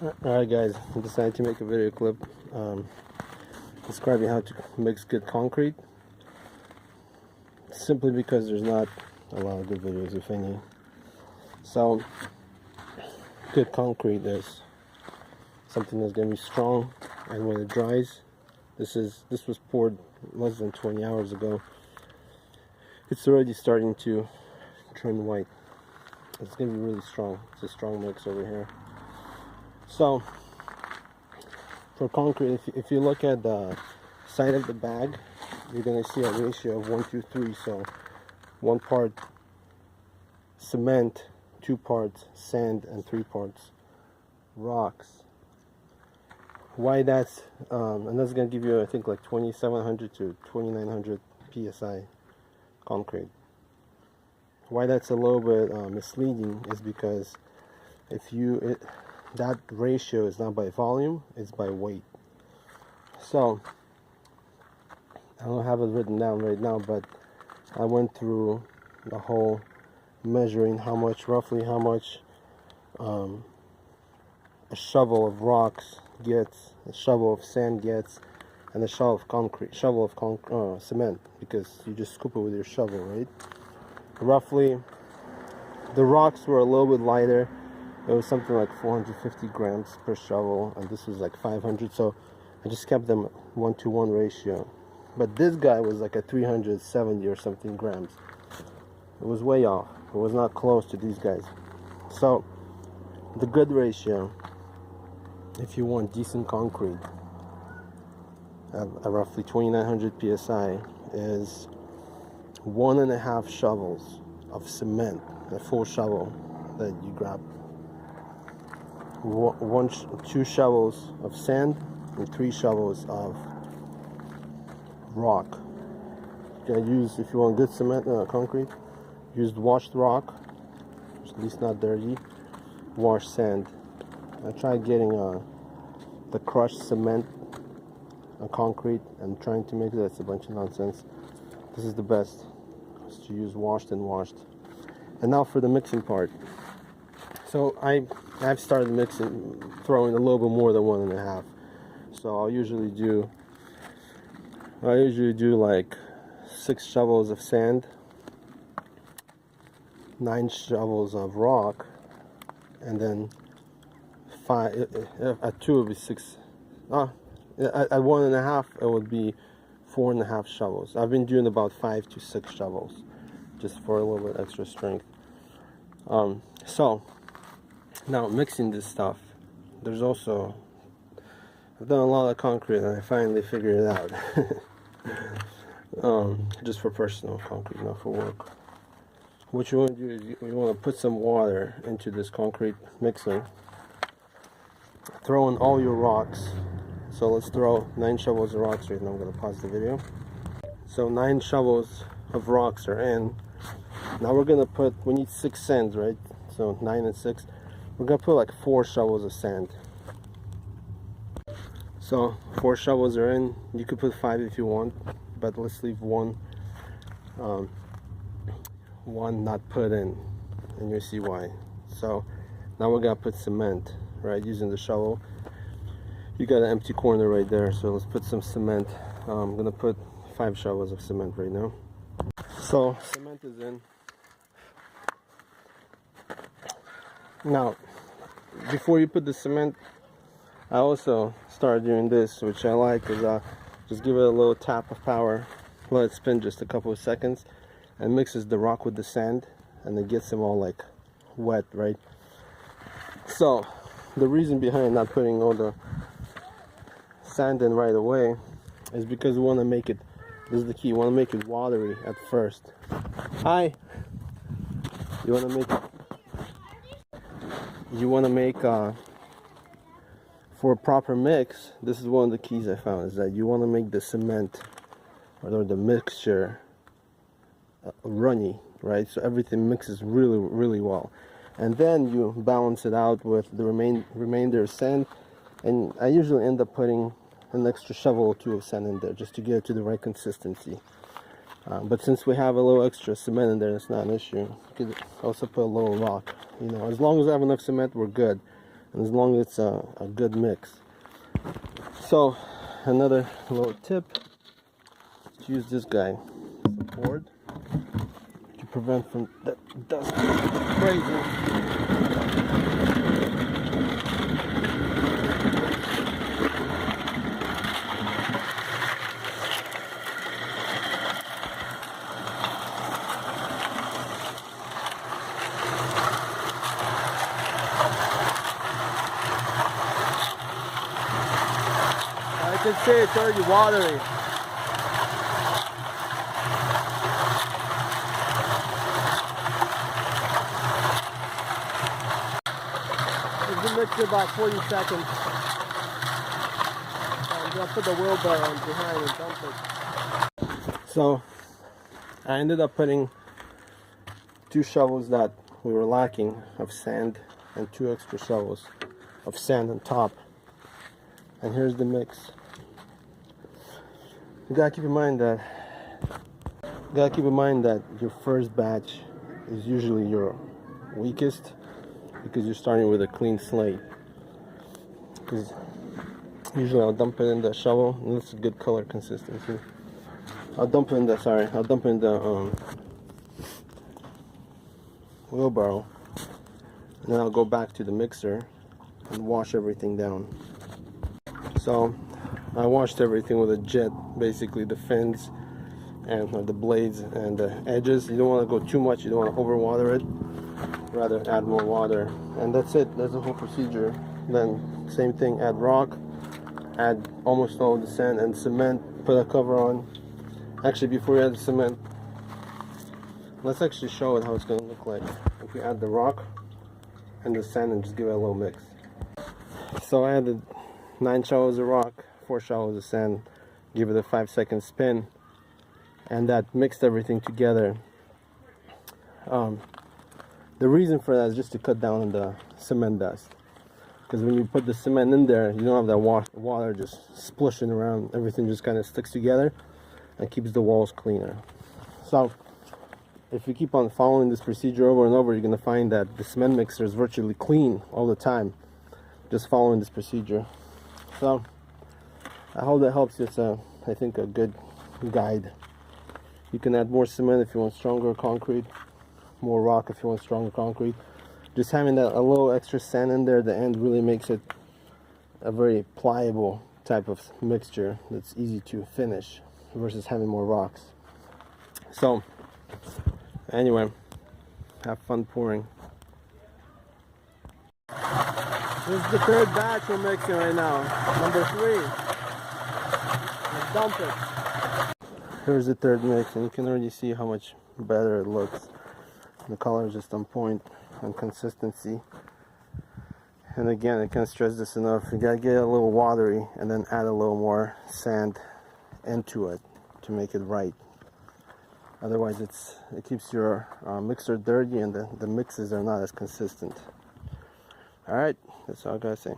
Alright guys, I decided to make a video clip describing how to mix good concrete, simply because there's not a lot of good videos, if any. So good concrete is something that's going to be strong, and when it dries, this was poured less than 20 hours ago, it's already starting to turn white. It's going to be really strong. It's a strong mix over here. So for concrete, if you look at the side of the bag, you're going to see a ratio of 1:3. So 1 part cement, 2 parts sand, and 3 parts rocks. Why that's and that's going to give you, I think, like 2700 to 2900 psi concrete. Why that's a little bit misleading is because that ratio is not by volume, it's by weight. So I don't have it written down right now, but I went through the whole measuring roughly how much a shovel of rocks gets, a shovel of sand gets, and a shovel of cement, because you just scoop it with your shovel, right? Roughly, the rocks were a little bit lighter. It was something like 450 grams per shovel, and this was like 500, so I just kept them 1-to-1 ratio. But this guy was like a 370 or something grams. It was way off. It was not close to these guys. So the good ratio, if you want decent concrete at roughly 2900 psi, is 1.5 shovels of cement, a full shovel that you grab. 2 shovels of sand and 3 shovels of rock. You can use, if you want good cement, concrete, use washed rock, at least not dirty, washed sand. I tried getting the crushed cement concrete and trying to mix it. It's a bunch of nonsense. This is the best, is to use washed and washed. And now for the mixing part. So I've started mixing, throwing a little bit more than 1.5. So I usually do like 6 shovels of sand, 9 shovels of rock, and then 5. At 2 it would be 6. At 1.5 it would be 4.5 shovels. I've been doing about 5 to 6 shovels, just for a little bit extra strength. So now mixing this stuff, there's also, I've done a lot of concrete and I finally figured it out. Just for personal concrete, not for work. What you want to do is you want to put some water into this concrete mixer, throw in all your rocks. So let's throw 9 shovels of rocks right now. I'm going to pause the video. So 9 shovels of rocks are in. Now we're going to we need 6 sands, right? So 9 and 6. We're going to put like 4 shovels of sand. So 4 shovels are in. You could put 5 if you want, but let's leave one not put in, and you'll see why. So now we're going to put cement, right, using the shovel. You got an empty corner right there, so let's put some cement. I'm going to put 5 shovels of cement right now. So cement is in. Now, before you put the cement, I also started doing this, which I like, is just give it a little tap of power, let it spin just a couple of seconds, and mixes the rock with the sand, and it gets them all like wet, right? So the reason behind not putting all the sand in right away is because we want to make it, this is the key, you want to make it watery at first. Hi! You want to make for a proper mix, this is one of the keys I found, is that you want to make the cement or the mixture runny, right? So everything mixes really, really well. And then you balance it out with the remainder of sand, and I usually end up putting an extra shovel or 2 of sand in there just to get it to the right consistency. But since we have a little extra cement in there, it's not an issue. You could also put a little rock. You know, as long as I have enough cement, we're good. and as long as it's a good mix. So another little tip, use this guy as a board to prevent from that dust crazy. I can see it's already watery. We'll mix it about 40 seconds. I'm gonna put the wheelbarrow behind and dump it. So I ended up putting 2 shovels that we were lacking of sand and 2 extra shovels of sand on top. And here's the mix. You gotta keep in mind that your first batch is usually your weakest, because you're starting with a clean slate. Because usually I'll dump it in the shovel, and it's a good color consistency. I'll dump it in the wheelbarrow, and then I'll go back to the mixer and wash everything down. So I washed everything with a jet, basically the fins and the blades and the edges. You don't want to go too much, you don't want to overwater it, rather add more water, and that's it. That's the whole procedure. Then same thing, add rock, add almost all of the sand and cement, put a cover on. Actually, before you add the cement, let's actually show it how it's going to look like if we add the rock and the sand and just give it a little mix. So I added 9 shovels of rock, 4 shovels of sand, give it a 5-second spin, and that mixed everything together. The reason for that is just to cut down on the cement dust, because when you put the cement in there, you don't have that water just splushing around. Everything just kind of sticks together and keeps the walls cleaner. So if you keep on following this procedure over and over, you're going to find that the cement mixer is virtually clean all the time, just following this procedure. So I hope that helps you. It's I think a good guide. You can add more cement if you want stronger concrete, more rock if you want stronger concrete. Just having that a little extra sand in there at the end really makes it a very pliable type of mixture that's easy to finish versus having more rocks. So anyway, have fun pouring. This is the 3rd batch we're mixing right now, number 3. Let's dump it. Here's the 3rd mix, and you can already see how much better it looks. The color is just on point, and consistency. And again, I can't stress this enough, you gotta get it a little watery and then add a little more sand into it to make it right. Otherwise it keeps your mixer dirty, and the mixes are not as consistent. Alright, that's all I gotta say.